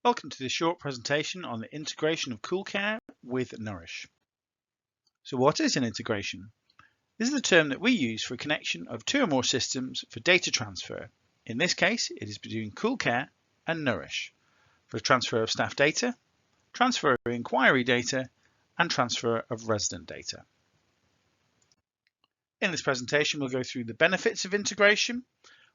Welcome to this short presentation on the integration of CoolCare with Nourish. So what is an integration? This is the term that we use for a connection of two or more systems for data transfer. In this case, it is between CoolCare and Nourish for transfer of staff data, transfer of inquiry data, and transfer of resident data. In this presentation, we'll go through the benefits of integration.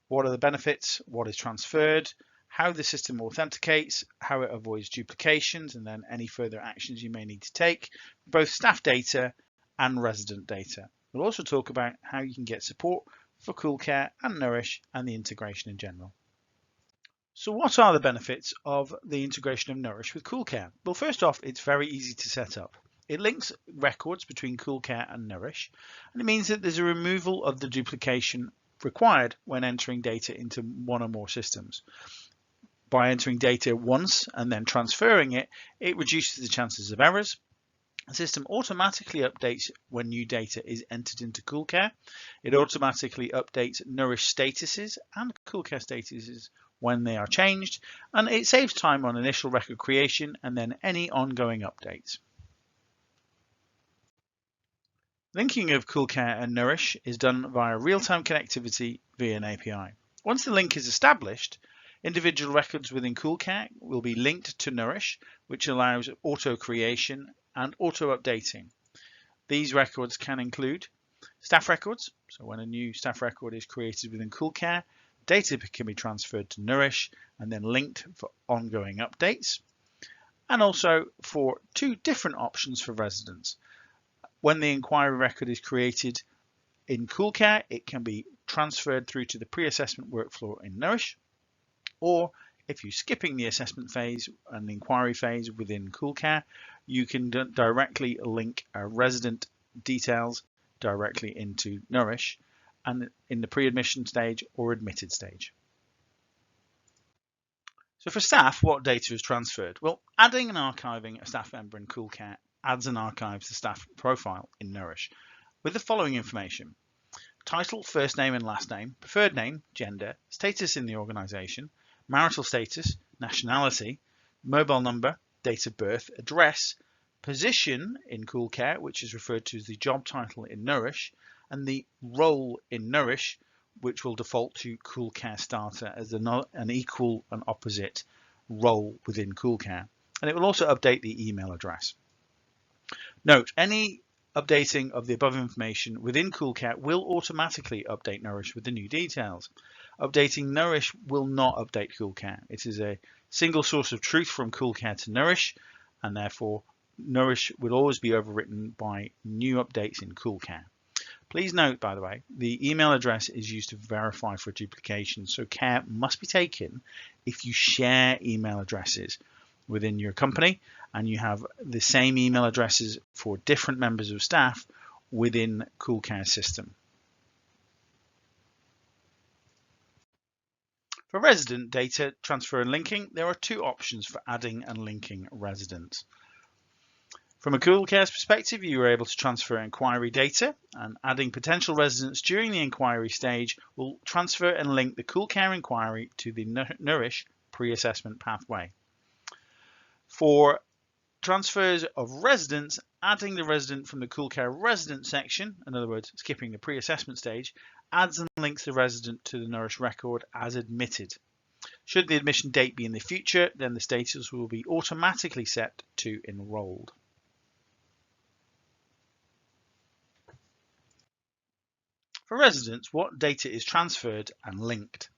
What are the benefits? What is transferred? How the system authenticates, how it avoids duplications, and then any further actions you may need to take, both staff data and resident data. We'll also talk about how you can get support for CoolCare and Nourish and the integration in general. So what are the benefits of the integration of Nourish with CoolCare? Well, first off, it's very easy to set up. It links records between CoolCare and Nourish, and it means that there's a removal of the duplication required when entering data into one or more systems. By entering data once and then transferring it, it reduces the chances of errors. The system automatically updates when new data is entered into CoolCare. It automatically updates Nourish statuses and CoolCare statuses when they are changed, and it saves time on initial record creation and then any ongoing updates. Linking of CoolCare and Nourish is done via real-time connectivity via an API. Once the link is established, individual records within CoolCare will be linked to Nourish, which allows auto creation and auto updating. These records can include staff records. So when a new staff record is created within CoolCare, data can be transferred to Nourish and then linked for ongoing updates. And also for two different options for residents. When the inquiry record is created in CoolCare, it can be transferred through to the pre-assessment workflow in Nourish. Or if you're skipping the assessment phase and the inquiry phase within CoolCare, you can directly link resident details directly into Nourish and in the pre-admission stage or admitted stage. So for staff, what data is transferred? Well, adding and archiving a staff member in CoolCare adds and archives the staff profile in Nourish with the following information: title, first name and last name, preferred name, gender, status in the organization, marital status, nationality, mobile number, date of birth, address, position in CoolCare, which is referred to as the job title in Nourish, and the role in Nourish, which will default to CoolCare Starter as an equal and opposite role within CoolCare. And it will also update the email address. Note, any updating of the above information within CoolCare will automatically update Nourish with the new details. Updating Nourish will not update CoolCare. It is a single source of truth from CoolCare to Nourish, and therefore Nourish will always be overwritten by new updates in CoolCare. Please note, by the way, the email address is used to verify for duplication, so care must be taken if you share email addresses within your company and you have the same email addresses for different members of staff within CoolCare system. For resident data transfer and linking, there are two options for adding and linking residents. From a CoolCare's perspective, you are able to transfer inquiry data, and adding potential residents during the inquiry stage will transfer and link the CoolCare inquiry to the Nourish pre-assessment pathway. For transfers of residents, adding the resident from the CoolCare resident section, in other words, skipping the pre-assessment stage, adds and links the resident to the Nourish record as admitted. Should the admission date be in the future, then the status will be automatically set to enrolled. For residents, what data is transferred and linked?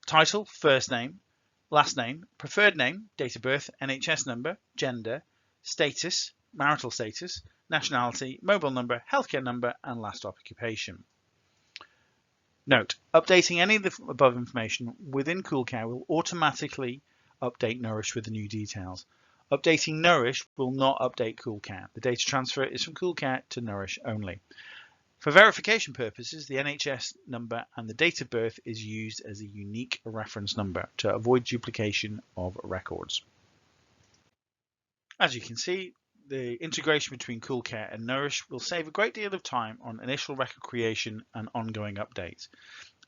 Title, first name, last name, preferred name, date of birth, NHS number, gender, status, marital status, nationality, mobile number, healthcare number, and last occupation. Note, updating any of the above information within CoolCare will automatically update Nourish with the new details. Updating Nourish will not update CoolCare. The data transfer is from CoolCare to Nourish only. For verification purposes, the NHS number and the date of birth is used as a unique reference number to avoid duplication of records. As you can see, the integration between CoolCare and Nourish will save a great deal of time on initial record creation and ongoing updates.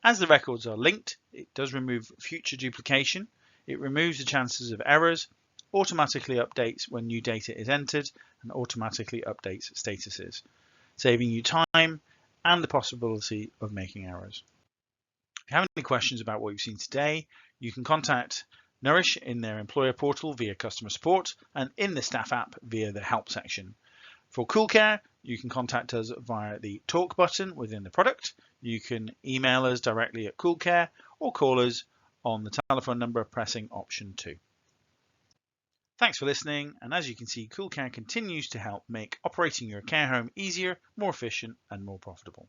As the records are linked, it does remove future duplication. It removes the chances of errors, automatically updates when new data is entered, and automatically updates statuses, saving you time and the possibility of making errors. If you have any questions about what you've seen today, you can contact Nourish in their employer portal via customer support and in the staff app via the help section. For Cool Care, you can contact us via the talk button within the product. You can email us directly at Cool Care or call us on the telephone number pressing option 2. Thanks for listening, and as you can see, Cool Care continues to help make operating your care home easier, more efficient and more profitable.